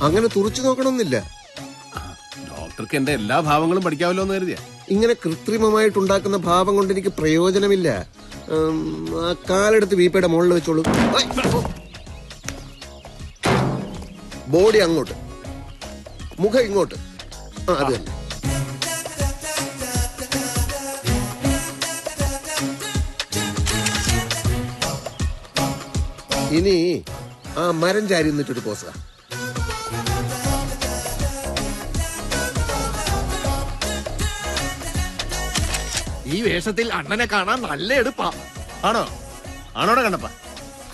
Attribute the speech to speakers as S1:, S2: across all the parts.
S1: അങ്ങനെ തുറച്ചു നോക്കണമെന്നില്ല.
S2: ഡോക്ടർക്ക് എന്റെ എല്ലാ ഭാവങ്ങളും പഠിക്കാമല്ലോ എന്ന് കരുതിയാ.
S1: ഇങ്ങനെ കൃത്രിമമായിട്ടുണ്ടാക്കുന്ന ഭാവം കൊണ്ട് എനിക്ക് പ്രയോജനമില്ല. ആ കാലെടുത്ത് വീപ്പയുടെ മുകളിൽ വെച്ചോളൂ. ബോഡി അങ്ങോട്ട്, മുഖം ഇങ്ങോട്ട്. അത് തന്നെ. ഇനി ആ മരം ചാരി നിന്നിട്ടൊരു പോസാ.
S3: ഈ വേഷത്തിൽ അണ്ണനെ കാണാൻ നല്ല എടുപ്പാ.
S2: ആണോ? ആണോടെ കണ്ടപ്പ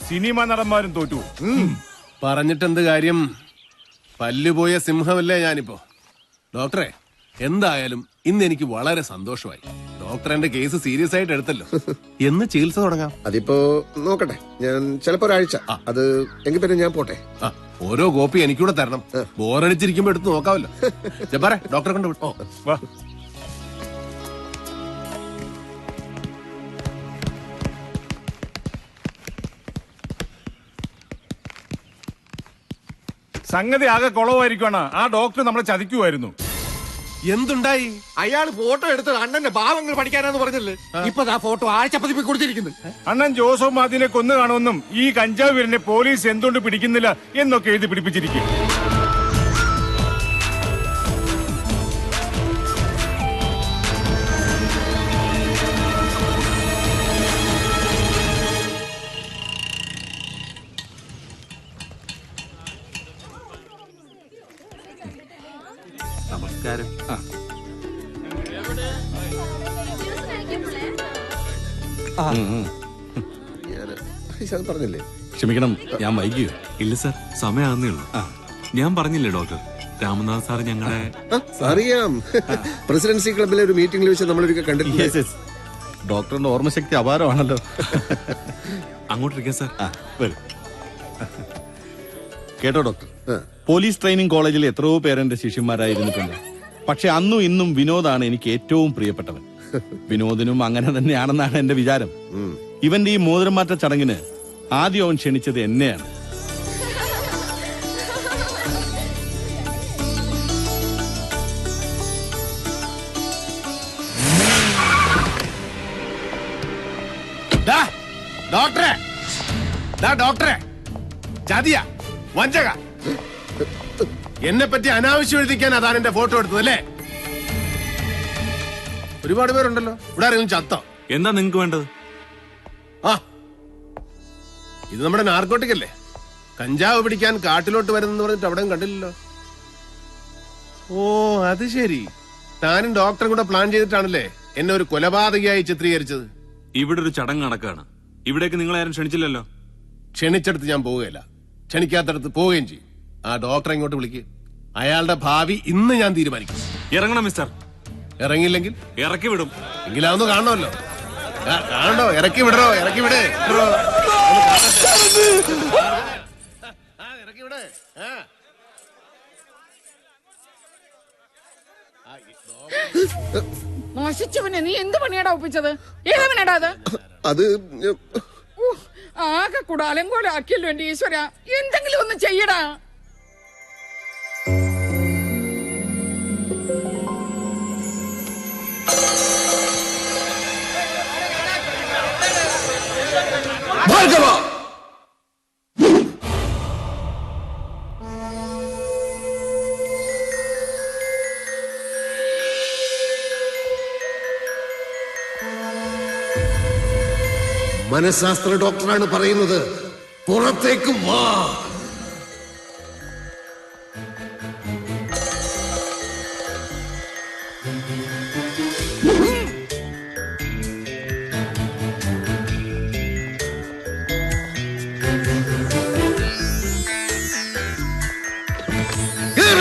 S4: സിനിമ നടന്മാരും തോറ്റു.
S2: പറഞ്ഞിട്ടെന്ത് കാര്യം? പല്ലുപോയ സിംഹമല്ലേ ഞാനിപ്പോ. ഡോക്ടറെ, എന്തായാലും ഇന്ന് എനിക്ക് വളരെ സന്തോഷമായി. ഡോക്ടർ എന്റെ കേസ് സീരിയസ് ആയിട്ട് എടുത്തല്ലോ. എന്ന് ചികിത്സ തുടങ്ങാം?
S1: അതിപ്പോ നോക്കട്ടെ, ഞാൻ ചിലപ്പോ ഒരാഴ്ച. അത് എങ്കിൽ പിന്നെ ഞാൻ പോട്ടെ.
S2: ഓരോ കോപ്പി എനിക്കൂടെ തരണം. ബോറടിച്ചിരിക്കുമ്പോ എടുത്ത് നോക്കാമല്ലോ. ജബ്ബാറെ, ഡോക്ടറെ കൊണ്ട് വിട്ടോ.
S4: വാ. സംഗതി ആകെ കുളവായിരിക്കുവാണ്. ആ ഡോക്ടർ നമ്മളെ ചതിക്കുമായിരുന്നു.
S2: എന്തുണ്ടായി?
S3: അയാൾ ഫോട്ടോ എടുത്തത് അണ്ണന്റെ ഭാവങ്ങൾ പഠിക്കാനാന്ന് പറഞ്ഞല്ലേ. ഇപ്പൊ ആ ഫോട്ടോ ആഴ്ചപ്പതിപ്പ് കൊടുത്തിരിക്കുന്നു.
S4: അണ്ണൻ ജോസഫ് മാതിനെ കൊന്നു കാണുമെന്നും ഈ കഞ്ചാവ് വീരനെ പോലീസ് എന്തുകൊണ്ട് പിടിക്കുന്നില്ല എന്നൊക്കെ എഴുതി പിടിപ്പിച്ചിരിക്കും.
S5: നമസ്കാരം.
S1: ഞാൻ പറഞ്ഞില്ലേ.
S5: ക്ഷമിക്കണം, ഞാൻ വൈകിയോ? ഇല്ല സാർ, സമയമാകുന്നേ ഉള്ളൂ. ഞാൻ പറഞ്ഞില്ലേ ഡോക്ടർ, രാമനാഥ് സാർ ഞങ്ങളെ
S1: അറിയാം. പ്രസിഡൻസി ക്ലബിലെ ഒരു മീറ്റിംഗിൽ വെച്ച് നമ്മളൊരിക്കൽ കണ്ടിട്ടുണ്ട്.
S5: ഡോക്ടറിന്റെ ഓർമ്മശക്തി അപാരമാണല്ലോ. അങ്ങോട്ടിരിക്കാം സാർ. വരും. കേട്ടോ ഡോക്ടർ, പോലീസ് ട്രെയിനിങ് കോളേജിൽ എത്രയോ പേരെന്റെ ശിഷ്യന്മാരായിരുന്നിട്ടുണ്ട്. പക്ഷെ അന്നും ഇന്നും വിനോദാണ് എനിക്ക് ഏറ്റവും പ്രിയപ്പെട്ടവൻ. വിനോദിനും അങ്ങനെ തന്നെയാണെന്നാണ് എന്റെ വിചാരം. ഇവന്റെ ഈ മോതിരം മാറ്റ ചടങ്ങിന് ആദ്യം അവൻ ക്ഷണിച്ചത് എന്നെയാണ്.
S2: ഡോക്ടറെ, ഡോക്ടറെ, ചതിയ, വഞ്ചക, എന്നെ പറ്റി അനാവശ്യം എഴുതിക്കാൻ അതാണ് എന്റെ ഫോട്ടോ എടുത്തത് അല്ലേ? ഒരുപാട് പേരുണ്ടല്ലോ ഇവിടെ. ആരെങ്കിലും ചത്തോ?
S5: എന്താ നിങ്ങക്ക് വേണ്ടത്?
S2: ആ, ഇത് നമ്മുടെ നാർക്കോട്ടിക് അല്ലേ? കഞ്ചാവ് പിടിക്കാൻ കാട്ടിലോട്ട് വരുന്നെന്ന് പറഞ്ഞിട്ട് അവിടെയും കണ്ടില്ലല്ലോ. ഓ, അത് ശരി. താനും ഡോക്ടറും കൂടെ പ്ലാൻ ചെയ്തിട്ടാണല്ലേ എന്നെ ഒരു കൊലപാതകയായി ചിത്രീകരിച്ചത്?
S5: ഇവിടെ ഒരു ചടങ്ങ് നടക്കാണ്. ഇവിടേക്ക് നിങ്ങളെ ആരും ക്ഷണിച്ചില്ലല്ലോ.
S2: ക്ഷണിച്ചെടുത്ത് ഞാൻ പോവുകയില്ല, ക്ഷണിക്കാത്തടത്ത് പോവുകയും ചെയ്യും. ആ ഡോക്ടറെ ഇങ്ങോട്ട് വിളിക്ക്. അയാളുടെ ഭാവി ഇന്ന് ഞാൻ തീരുമാനിക്കും.
S5: ഇറങ്ങണം മിസ്റ്റർ.
S2: ഇറങ്ങിയില്ലെങ്കിൽ
S5: ഇറക്കി വിടും.
S2: എങ്കിലാവുന്നു കാണണമല്ലോ. കാണണ്ടോ? ഇറക്കി വിടറോ, ഇറക്കി വിട്. ഇറക്കി വിട്.
S6: നശിച്ചവനെ, നീ എന്ത് പണിയാടാ ഒപ്പിച്ചത്? ഏതവനാടാ അത്?
S1: അത്
S6: ആകെ കൂടെ അലങ്കോല ആക്കിയല്ലോ എന്റെ ഈശ്വര. എന്തെങ്കിലും ഒന്ന് ചെയ്യടാ.
S1: മനഃശാസ്ത്ര ഡോക്ടറാണ് പറയുന്നത്. പുറത്തേക്ക് വാ.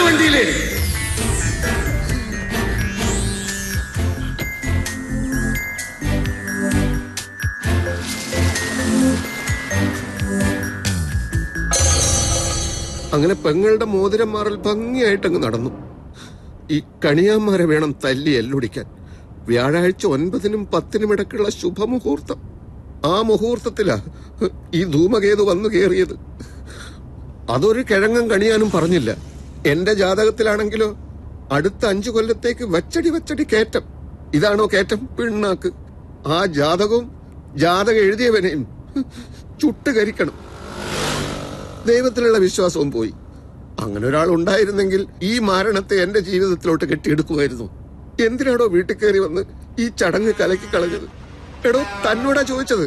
S1: വണ്ടിയിലേ അങ്ങനെ പെങ്ങളുടെ മോതിരം മാറൽ ഭംഗിയായിട്ടങ്ങ് നടന്നു. ഈ കണിയാന്മാരെ വേണം തല്ലി എല്ലൊടിക്കാൻ. വ്യാഴാഴ്ച 9-നും 10-നും ഇടയ്ക്കുള്ള ശുഭമുഹൂർത്തം. ആ മുഹൂർത്തത്തിലാ ഈ ധൂമകേതു വന്നു കയറിയത്. അതൊരു കിഴങ്ങം കണിയാനും പറഞ്ഞില്ല. എന്റെ ജാതകത്തിലാണെങ്കിലോ അടുത്ത 5 കൊല്ലത്തേക്ക് വച്ചടി കയറ്റം. ഇതാണോ കയറ്റം? പിണ്ണാക്ക്. ആ ജാതകവും ജാതകം എഴുതിയവനെയും ചുട്ടുകരിക്കണം. ദൈവത്തിലുള്ള വിശ്വാസവും പോയി. അങ്ങനെ ഒരാൾ ഉണ്ടായിരുന്നെങ്കിൽ ഈ മാരണത്തെ എന്റെ ജീവിതത്തിലോട്ട് കെട്ടിയെടുക്കുമായിരുന്നു. എന്തിനാടോ വീട്ടിൽ കയറി വന്ന് ഈ ചടങ്ങ് കലക്കി കളഞ്ഞത്? എടോ, തന്നോടാ ചോദിച്ചത്.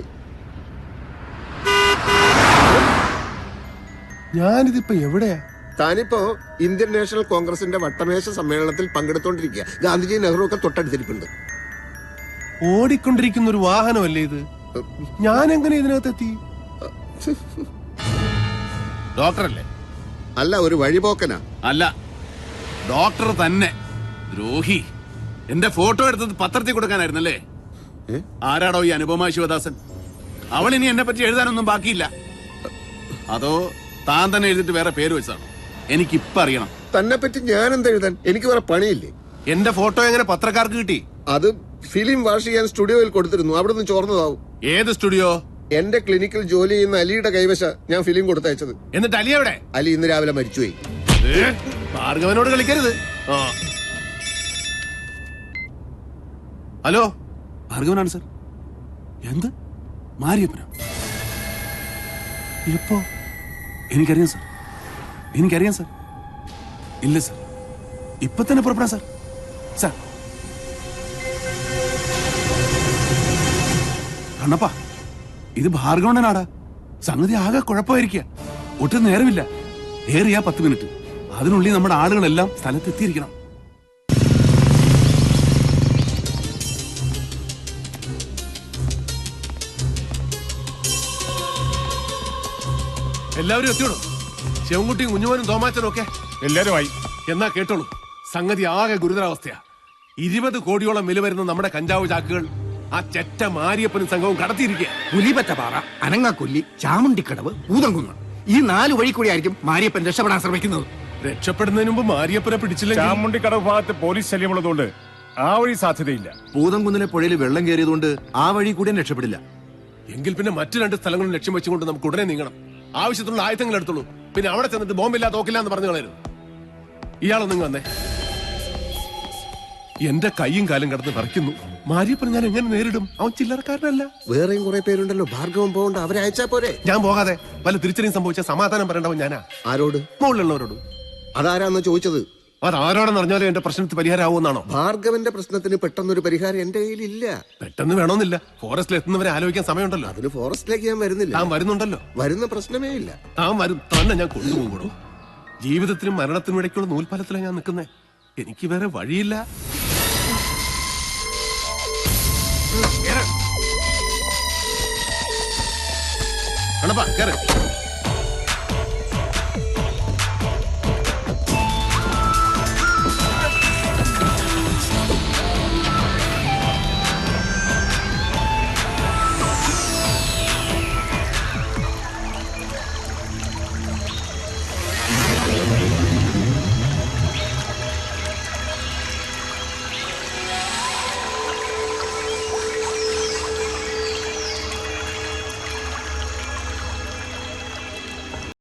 S2: ഞാനിതിപ്പോ എവിടെയാ?
S1: താനിപ്പോ ഇന്ത്യൻ നാഷണൽ കോൺഗ്രസിന്റെ വട്ടമേശ സമ്മേളനത്തിൽ പങ്കെടുത്തോണ്ടിരിക്കുക. ഗാന്ധിജി, നെഹ്റു ഒക്കെ തൊട്ടടുത്തിരിപ്പുണ്ട്.
S2: ഓടിക്കൊണ്ടിരിക്കുന്ന ഒരു വാഹനമല്ലേ ഇത്? ഞാൻ എങ്ങനെ ഇതിനകത്തെത്തി? ഡോക്ടറല്ലേ?
S1: അല്ല, ഒരു വഴിപോക്കനാ.
S7: അല്ല, ഡോക്ടർ തന്നെ. ദ്രോഹി. എന്റെ ഫോട്ടോ എടുത്തത് പത്രത്തിൽ കൊടുക്കാനായിരുന്നല്ലേ? ആരാടോ ഈ അനുപമ ശിവദാസൻ? അവൾ ഇനി എന്നെ പറ്റി എഴുതാനൊന്നും ബാക്കിയില്ല. അതോ താൻ തന്നെ എഴുതിട്ട് വേറെ പേര് വെച്ചാണോ? എനിക്കിപ്പ അറിയണം.
S1: തന്നെ പറ്റി ഞാൻ എന്താ എഴുതാൻ? എനിക്ക് വേറെ പണിയില്ലേ?
S2: എന്റെ ഫോട്ടോ എങ്ങനെ പത്രക്കാർക്ക് കിട്ടി?
S1: അത് ഫിലിം വാഷ് ചെയ്യാൻ സ്റ്റുഡിയോയിൽ കൊടുത്തിരുന്നു. അവിടെ നിന്ന് ചോർന്നതാവും.
S2: ഏത് സ്റ്റുഡിയോ?
S1: എന്റെ ക്ലിനിക്കിൽ ജോലി ചെയ്യുന്ന അലിയുടെ കൈവശ ഞാൻ ഫിലിം കൊടുത്തയച്ചത്.
S2: എന്നിട്ട് അലി എവിടെ?
S1: അലി ഇന്ന് രാവിലെ മരിച്ചുപോയി.
S2: ഭാർഗവനോട് കളിക്കരുത്. ഹലോ,
S7: ഭാർഗവനാണ് സർ. എന്ത്? മാരിയപ്പനോ? എപ്പോ? എനിക്കറിയാം സർ. എനിക്കറിയാം സർ. ഇല്ല സർ, ഇപ്പൊ തന്നെ പുറപ്പെടാം സർ. സർ, കണ്ണപ്പാ, ഇത് ഭാർഗവന്റെ നാടാ. സംഗതി ആകെ കുഴപ്പമായിരിക്കുക. ഒട്ടും നേരമില്ല. ഏറിയാ 10 മിനിറ്റ്. അതിനുള്ളിൽ നമ്മുടെ ആളുകളെല്ലാം സ്ഥലത്തെത്തിയിരിക്കണം.
S2: എല്ലാവരും എത്തിയോളൂ. ശിവൻകുട്ടിയും കുഞ്ഞുമോനും തോമാച്ചനും ഒക്കെ
S4: എല്ലാരുമായി.
S2: എന്നാ കേട്ടോളൂ, സംഗതി ആകെ ഗുരുതരാവസ്ഥയാ. 20 കോടിയോളം വില വരുന്ന നമ്മുടെ കഞ്ചാവ് ചാക്കുകൾ ആ ചെറ്റ മാരിയപ്പനും സംഘവും കടത്തിയിരിക്കുക.
S3: പുലിപറ്റപ്പാറ, അനങ്ങാക്കൊല്ലി, ചാമുണ്ടിക്കടവ്, പൂതംകുന്ന്, ഈ 4 വഴി കൂടിയായിരിക്കും മാരിയപ്പൻ രക്ഷപ്പെടാൻ ശ്രമിക്കുന്നത്.
S2: രക്ഷപ്പെടുന്നതിന് മുമ്പ് മാരിയപ്പനെ പിടിച്ചില്ലെങ്കിൽ
S4: ചാമുണ്ടിക്കടവ് ഭാഗത്ത് പോലീസ് ശല്യമുള്ളതുകൊണ്ട് ആ വഴി സാധ്യതയില്ല.
S8: പൂതംകുന്നിലെ പുഴയിൽ വെള്ളം കയറിയതുകൊണ്ട് ആ വഴി കൂടെ രക്ഷപ്പെടില്ല.
S2: എങ്കിൽ പിന്നെ മറ്റു 2 സ്ഥലങ്ങളും ലക്ഷ്യം വെച്ചുകൊണ്ട് നമുക്ക് ഉടനെ നീങ്ങണം. ആവശ്യത്തിനുള്ള ആയുധങ്ങൾ എടുത്തോളൂ. പിന്നെ അവിടെ ചെന്നിട്ട് ബോംബില്ല, തോക്കില്ല എന്ന് പറഞ്ഞു കളയരുത്. ഇയാളൊന്നും വന്നേ. എന്റെ കൈയും കാലും കടന്ന് പറിക്കുന്നു. മാരിയപ്പൻ ഞാൻ എങ്ങനെ നേരിടും? അവൻ ചില്ലറക്കാരനല്ല.
S1: വേറെയും കുറെ പേരുണ്ടല്ലോ. ഭാർഗവം പോകണ്ട, അവരെ അയച്ചാ പോരെ?
S2: ഞാൻ പോകാതെ വല്ല തിരിച്ചറിയും സംഭവിച്ച സമാധാനം പറയേണ്ടവൻ ഞാനാ.
S1: ആരോട്?
S2: മുകളിലുള്ളവരോട്.
S1: അതാരാന്ന് ചോദിച്ചത്?
S2: അതാരോടെന്ന് അറിഞ്ഞാലും എന്റെ പ്രശ്നത്തിന് പരിഹാരമാവുമെന്നാണോ?
S1: ഭാർഗവന്റെ പ്രശ്നത്തിന് പെട്ടെന്നൊരു പരിഹാരം എന്റെ കയ്യിലില്ല.
S2: പെട്ടെന്ന് വേണമെന്നില്ല. ഫോറസ്റ്റിൽ എത്തുന്നവരെ ആലോചിക്കാൻ സമയമുണ്ടല്ലോ.
S1: അതിന് ഫോറസ്റ്റിലേക്ക് ഞാൻ വരുന്നില്ല.
S2: താൻ വരുന്നുണ്ടല്ലോ.
S1: വരുന്ന പ്രശ്നമേ ഇല്ല.
S2: താൻ വരും. തന്നെ ഞാൻ കൊണ്ടുപോകും. ജീവിതത്തിനും മരണത്തിനും ഇടയ്ക്കുള്ള നൂൽപാലത്തിലാണ് ഞാൻ നിൽക്കുന്നത്. എനിക്ക് വേറെ വഴിയില്ല. കണപ്പാ കേറ്.